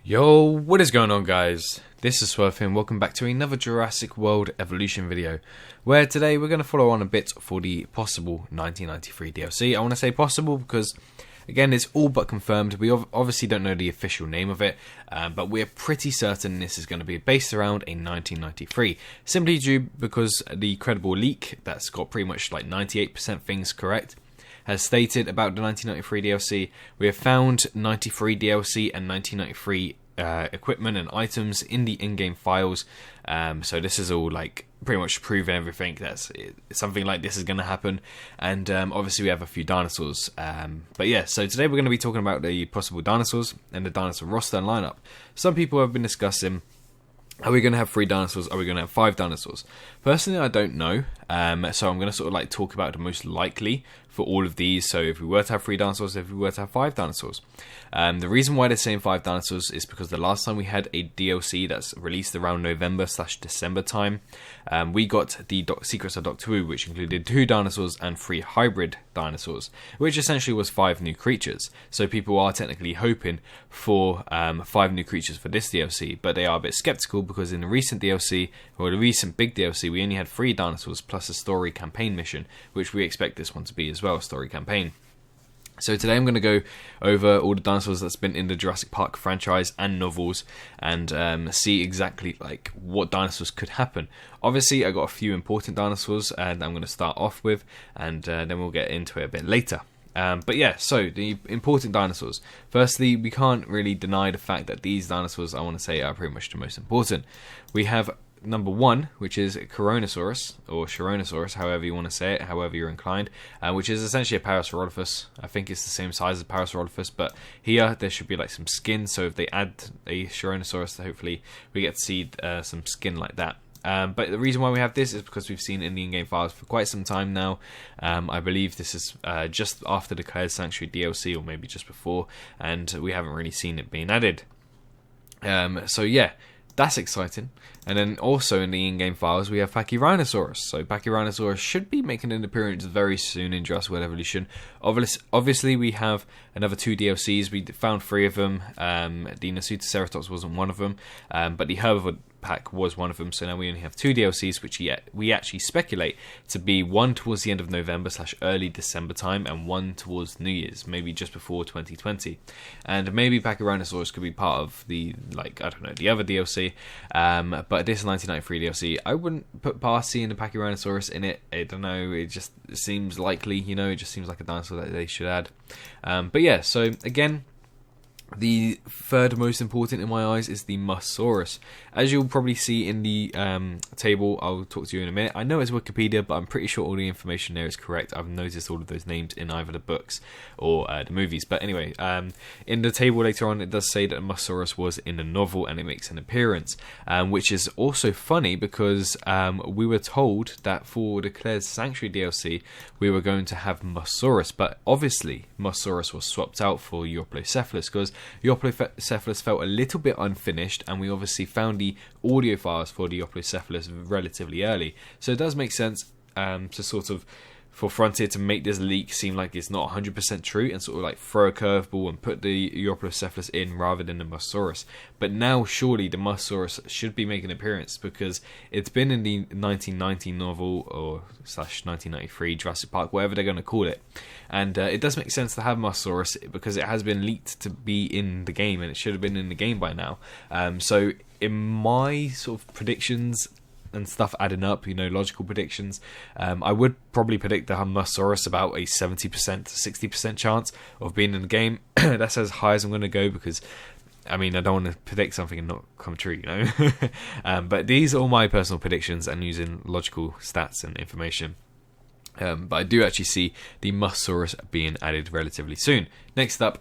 Yo, what is going on, guys? This is Swerve here and welcome back to another Jurassic World Evolution video, where today we're going to follow on a bit for the possible 1993 DLC. I want to say possible because, again, it's all but confirmed. We obviously don't know the official name of it, but we're pretty certain this is going to be based around a 1993, simply due because the credible leak that's got pretty much like 98% things correct has stated about the 1993 DLC. We have found 93 DLC and 1993 equipment and items in the in-game files. So this is all like pretty much proving everything that's something like this is going to happen. And obviously we have a few dinosaurs. But yeah, so today we're going to be talking about the possible dinosaurs and the dinosaur roster and lineup. Some people have been discussing, are we going to have 3 dinosaurs? Are we going to have 5 dinosaurs? Personally, I don't know. So I'm going to sort of like talk about the most likely for all of these. So if we were to have 3 dinosaurs, if we were to have 5 dinosaurs. The reason why they're saying 5 dinosaurs is because the last time we had a DLC that's released around November/December time, we got the Secrets of Doctor Who, which included 2 dinosaurs and 3 hybrid dinosaurs, which essentially was 5 new creatures. So people are technically hoping for 5 new creatures for this DLC, but they are a bit skeptical because in the recent DLC, or the recent big DLC, we only had 3 dinosaurs plus a story campaign mission, which we expect this one to be as well, a story campaign. So today I'm going to go over all the dinosaurs that's been in the Jurassic Park franchise and novels, and see exactly like what dinosaurs could happen. Obviously I got a few important dinosaurs and I'm going to start off with, and then we'll get into it a bit later. But yeah, so the important dinosaurs. Firstly, we can't really deny the fact that these dinosaurs, I want to say, are pretty much the most important. We have number 1, which is Coronosaurus, or Chironosaurus, however you want to say it, however you're inclined, which is essentially a Parasaurolophus. I think it's the same size as Parasaurolophus, but here there should be like some skin, so if they add a Chironosaurus, hopefully we get to see some skin like that. But the reason why we have this is because we've seen it in the in-game files for quite some time now. I believe this is just after the Declared Sanctuary DLC, or maybe just before, and we haven't really seen it being added. So yeah, that's exciting. And then also in the in-game files we have Pachyrhinosaurus. So Pachyrhinosaurus should be making an appearance very soon in Jurassic World Evolution. Obviously we have another 2 DLCs. We found 3 of them. The Nasutoceratops wasn't one of them, but the Herbivore Pack was one of them. So now we only have 2 DLCs, which we actually speculate to be one towards the end of November/early December time, and one towards New Year's, maybe just before 2020. And maybe Pachyrhinosaurus could be part of the, like, I don't know, the other DLC. But this 1993 DLC, I wouldn't put past seeing the Pachyrhinosaurus in it. I don't know, it just seems likely, you know, it just seems like a dinosaur that they should add. But yeah, so again, the third most important in my eyes is the Mosasaurus. As you'll probably see in the table I'll talk to you in a minute. I know it's Wikipedia, but I'm pretty sure all the information there is correct. I've noticed all of those names in either the books or the movies. But anyway, in the table later on it does say that Mosasaurus was in the novel and it makes an appearance, which is also funny because we were told that for the Declared Sanctuary DLC we were going to have Mosasaurus, but obviously Mosasaurus was swapped out for Euoplocephalus because Euoplocephalus felt a little bit unfinished, and we obviously found the audio files for the Euoplocephalus relatively early. So it does make sense to sort of, for Frontier to make this leak seem like it's not 100% true and sort of like throw a curveball and put the Euoplocephalus in rather than the Mosasaurus. But now surely the Mosasaurus should be making an appearance because it's been in the 1990 novel or /1993 Jurassic Park, whatever they're going to call it. And it does make sense to have Mosasaurus because it has been leaked to be in the game, and it should have been in the game by now. So in my sort of predictions and stuff adding up, you know, logical predictions, I would probably predict the Mosasaurus about a 70% to 60% chance of being in the game. That's as high as I'm going to go because, I mean, I don't want to predict something and not come true, you know. But these are all my personal predictions and using logical stats and information. But I do actually see the Mosasaurus being added relatively soon. Next up,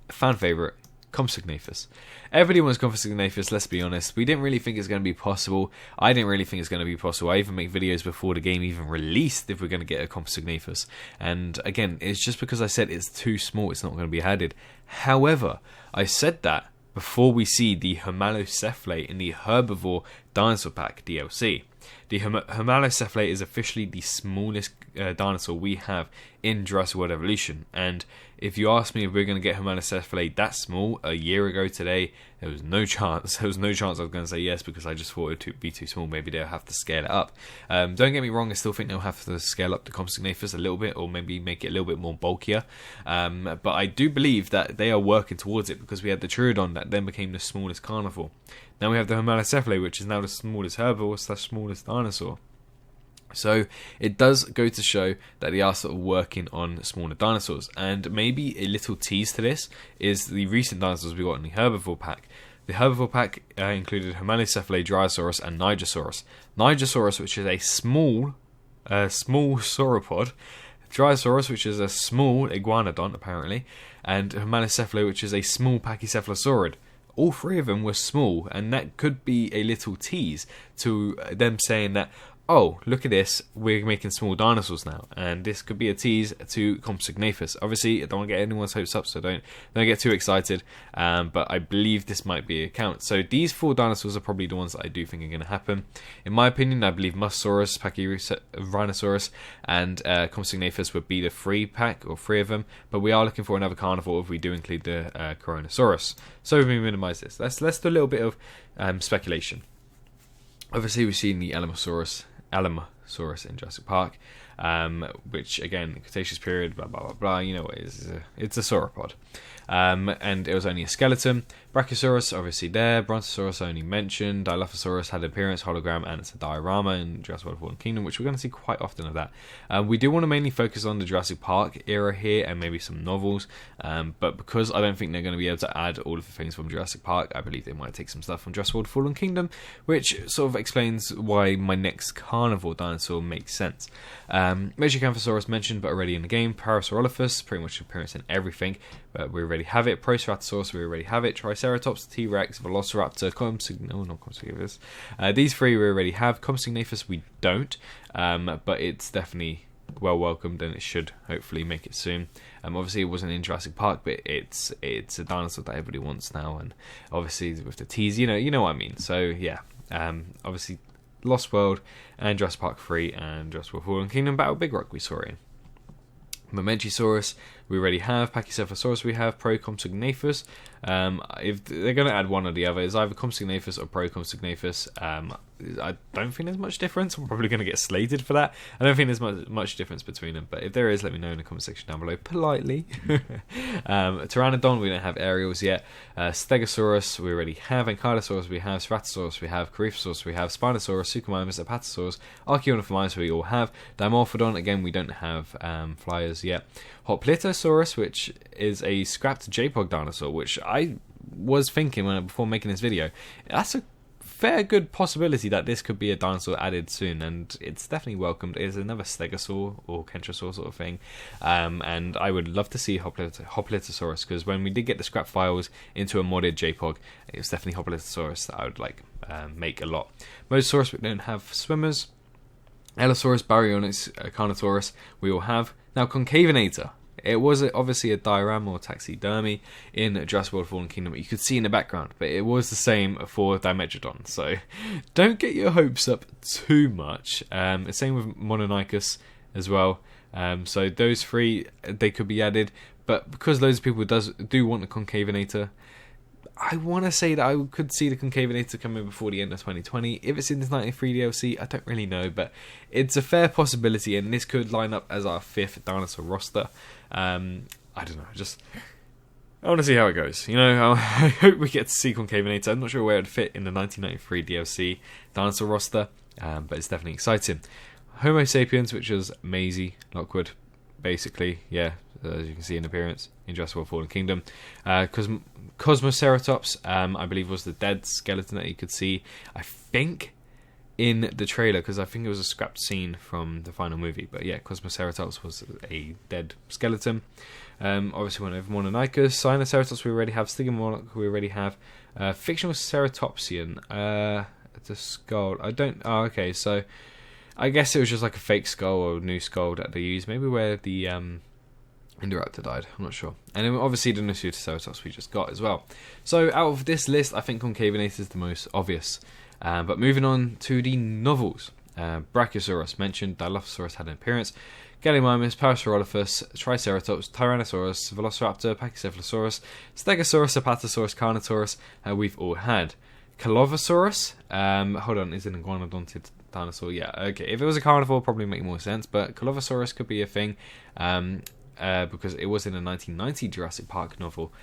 fan favourite, Compsognathus. Everybody wants Compsognathus, let's be honest. We didn't really think it's going to be possible. I didn't really think it's going to be possible. I even make videos before the game even released if we're going to get a Compsognathus. And again, it's just because I said it's too small, it's not going to be added. However, I said that before we see the Homalocephalate in the Herbivore Dinosaur Pack DLC. The Homalocephalate is officially the smallest dinosaur we have in Jurassic World Evolution, and if you ask me if we're going to get Homalocephalate that small a year ago today, there was no chance. There was no chance I was going to say yes, because I just thought it would be too small. Maybe they'll have to scale it up. Don't get me wrong, I still think they'll have to scale up the Compsognathus a little bit, or maybe make it a little bit more bulkier. But I do believe that they are working towards it, because we had the Troodon that then became the smallest carnivore. Now we have the Homalocephalate, which is now the smallest herbivore / smallest dinosaur. So it does go to show that they are sort of working on smaller dinosaurs. And maybe a little tease to this is the recent dinosaurs we got in the Herbivore Pack. The Herbivore Pack included Homalocephalate, Dinosaurs, and Nigersaurus. Nigersaurus, which is a small sauropod. Dinosaurus, which is a small iguanodon, apparently. And Homalocephalate, which is a small pachycephalosaurid. All three of them were small, and that could be a little tease to them saying that, oh, look at this, we're making small dinosaurs now. And this could be a tease to Compsognathus. Obviously, I don't want to get anyone's hopes up, so don't get too excited. But I believe this might be a count. So these 4 dinosaurs are probably the ones that I do think are going to happen. In my opinion, I believe Mosasaurus, Pachyrhinosaurus, and Compsognathus would be the 3 pack, or 3 of them. But we are looking for another carnivore if we do include the Coronasaurus. So we minimise this. Let's do a little bit of speculation. Obviously, we've seen the Alamosaurus in Jurassic Park, which again, Cretaceous period, blah blah blah blah. You know what it is? It's a sauropod, and it was only a skeleton. Brachiosaurus, obviously there. Brontosaurus only mentioned. Dilophosaurus had appearance, hologram, and it's a diorama in Jurassic World Fallen Kingdom, which we're going to see quite often of that. We do want to mainly focus on the Jurassic Park era here, and maybe some novels, but because I don't think they're going to be able to add all of the things from Jurassic Park, I believe they might take some stuff from Jurassic World Fallen Kingdom, which sort of explains why my next carnivore dinosaur makes sense. Metriacanthosaurus mentioned, but already in the game. Parasaurolophus, pretty much appearance in everything, but we already have it. Parasaurolophus, we already have it. Triceratops, T-Rex, Velociraptor, Compsognathus. These 3 we already have. Compsognathus we don't, but it's definitely well welcomed, and it should hopefully make it soon. Obviously it wasn't in Jurassic Park, but it's a dinosaur that everybody wants now, and obviously with the tease, you know what I mean. So yeah, obviously Lost World and Jurassic Park 3 and Jurassic World Fallen Kingdom Battle Big Rock we saw it in. Mamenchisaurus we already have. Pachycephalosaurus we have. Procompsognathus. If they're going to add one or the other, it's either Compsognathus or Procompsognathus. I don't think there's much difference. I'm probably going to get slated for that. I don't think there's much difference between them, but if there is, let me know in the comment section down below politely. Pteranodon we don't have. Aerials yet. Stegosaurus we already have. Ankylosaurus we have. Ceratosaurus we have. Coryphosaurus we have. Spinosaurus, Suchomimus, Apatosaurus, Archaeopteryx we all have. Dimorphodon again we don't have flyers yet. Hoplitosaurus, which is a scrapped JPOG dinosaur, which I was thinking before making this video, that's a fair good possibility that this could be a dinosaur added soon, and it's definitely welcomed. It is another stegosaur or kentrosaur sort of thing, and I would love to see Hoplitosaurus, because when we did get the scrap files into a modded JPOG, it was definitely Hoplitosaurus that I would like make a lot. Mosasaurus we don't have. Swimmers, Allosaurus, Baryonyx, Carnotaurus we all have. Now Concavenator. It was obviously a diorama or taxidermy in Jurassic World Fallen Kingdom, you could see in the background, but it was the same for Dimetrodon, so don't get your hopes up too much. Same with Mononychus as well. So those 3, they could be added, but because loads of people do want a Concavenator, I want to say that I could see the Concavenator coming before the end of 2020. If it's in this 93 DLC, I don't really know, but it's a fair possibility, and this could line up as our 5th dinosaur roster. I don't know, I want to see how it goes. I hope we get to see Concavenator. I'm not sure where it would fit in the 1993 DLC dinosaur roster, but it's definitely exciting. Homo sapiens, which was Maisie Lockwood, basically, yeah, as you can see in appearance in Jurassic World Fallen Kingdom. Cosmoceratops, I believe, was the dead skeleton that you could see, I think, in the trailer, because I think it was a scrapped scene from the final movie. But yeah, Cosmoceratops was a dead skeleton. Obviously, went over Mononychus. Sinoceratops we already have. Stygomorph we already have. Fictional Ceratopsian, the skull. Oh, okay, so I guess it was just like a fake skull or new skull that they used. Maybe where the Indoraptor died, I'm not sure. And then obviously the Nasutoceratops we just got as well. So out of this list, I think Concavenator is the most obvious. But moving on to the novels. Brachiosaurus mentioned, Dilophosaurus had an appearance, Gallimimus, Parasaurolophus, Triceratops, Tyrannosaurus, Velociraptor, Pachycephalosaurus, Stegosaurus, Apatosaurus, Carnotaurus, we've all had. Calovosaurus, hold on, is it an iguanodontid dinosaur? Yeah, okay, if it was a carnivore, probably make more sense, but Calovosaurus could be a thing, because it was in a 1990 Jurassic Park novel,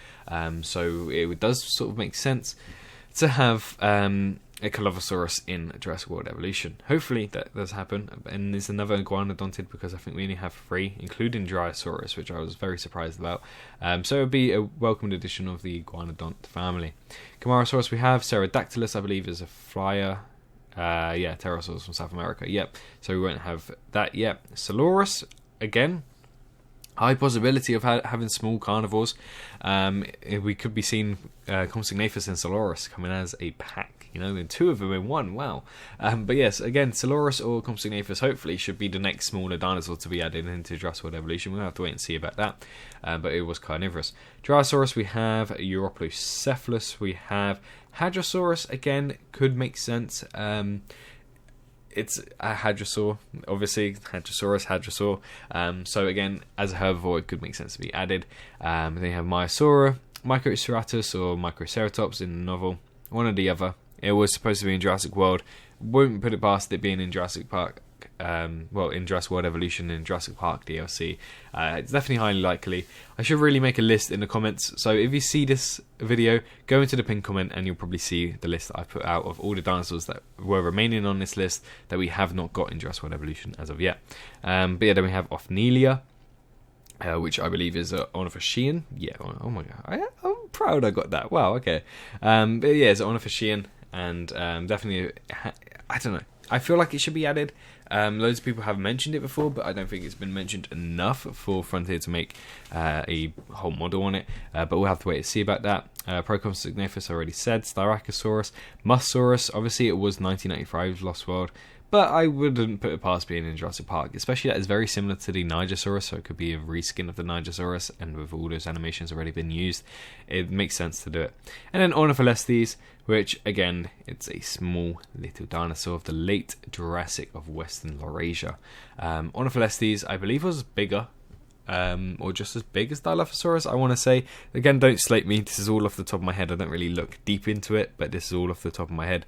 so it does sort of make sense to have a Calovosaurus in Jurassic World Evolution. Hopefully that does happen, and there's another iguanodontid because I think we only have 3, including Dinosaurs, which I was very surprised about. So it would be a welcomed addition of the iguanodont family. Camarasaurus we have, Pterodactylus I believe is a flyer. Yeah, pterosaurs from South America. Yep. So we won't have that yet. Soros again. High possibility of having small carnivores. We could be seeing Compsognathus and Soros coming as a pack. You know, and 2 of them in 1. Wow. But yes, again, Soros or Compsognathus hopefully should be the next smaller dinosaur to be added into Jurassic World Evolution. We'll have to wait and see about that. But it was carnivorous. Dinosaurs we have Europlocephalus. We have Hadrosaurus. Again, could make sense. It's a hadrosaur, obviously, hadrosaur. So again, as a herbivore, it could make sense to be added. They have Myosaura, Microceratus, or Microceratops in the novel. One or the other. It was supposed to be in Jurassic World. Won't put it past it being in Jurassic Park. In Jurassic World Evolution and Jurassic Park DLC. It's definitely highly likely. I should really make a list in the comments. So if you see this video, go into the pinned comment and you'll probably see the list that I put out of all the dinosaurs that were remaining on this list that we have not got in Jurassic World Evolution as of yet. But yeah, then we have Ophnelia, which I believe is Ornithocean. Yeah, oh my god, I'm proud I got that. Wow, okay. But yeah, it's Ornithocean, and definitely, I don't know. I feel like it should be added. Loads of people have mentioned it before, but I don't think it's been mentioned enough for Frontier to make a whole model on it. But we'll have to wait and see about that. Compsognathus, I already said. Styracosaurus. Mosasaurus, obviously it was 1995's Lost World, but I wouldn't put it past being in Jurassic Park, especially that is very similar to the Nigersaurus, so it could be a reskin of the Nigersaurus, and with all those animations already been used, it makes sense to do it. And then Ornitholestes, which again, it's a small little dinosaur of the late Jurassic of Western Laurasia. Ornitholestes, I believe, was bigger, or just as big as Dilophosaurus, I want to say. Again, don't slate me, this is all off the top of my head. I don't really look deep into it, but this is all off the top of my head.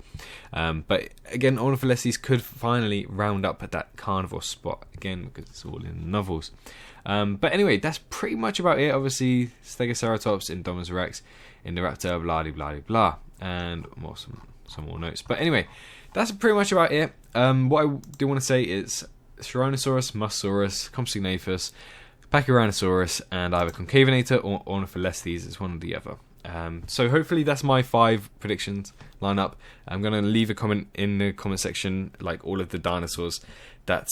But again, Ornitholestes could finally round up at that carnivore spot, again, because it's all in the novels. But anyway, that's pretty much about it. Obviously, Stegoceratops, Indominus Rex, Indoraptor, blah blah blah blah, and more some more notes. But anyway, that's pretty much about it. What I do want to say is Tyrannosaurus, Mosasaurus, Compsognathus, Pachyrhinosaurus, and either Concavenator or Ornitholestes is one or the other. So hopefully that's my 5 predictions line up. I'm going to leave a comment in the comment section, like all of the dinosaurs that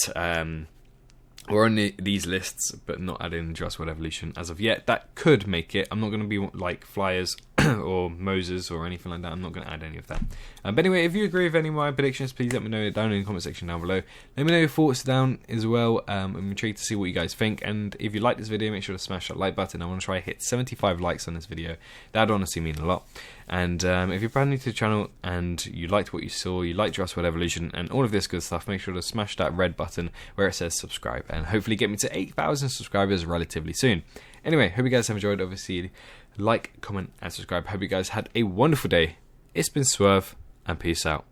were on these lists but not added in Jurassic World Evolution as of yet. That could make it. I'm not going to be like Flyers or Moses or anything like that. I'm not going to add any of that. But anyway, if you agree with any of my predictions, please let me know down in the comment section down below. Let me know your thoughts down as well. I'm intrigued to see what you guys think. And if you like this video, make sure to smash that like button. I want to try to hit 75 likes on this video. That would honestly mean a lot. And if you're brand new to the channel and you liked what you saw, you liked Jurassic World Evolution and all of this good stuff, make sure to smash that red button where it says subscribe and hopefully get me to 8,000 subscribers relatively soon. Anyway, hope you guys have enjoyed. Obviously, like, comment and subscribe. Hope you guys had a wonderful day. It's been Swerve and peace out.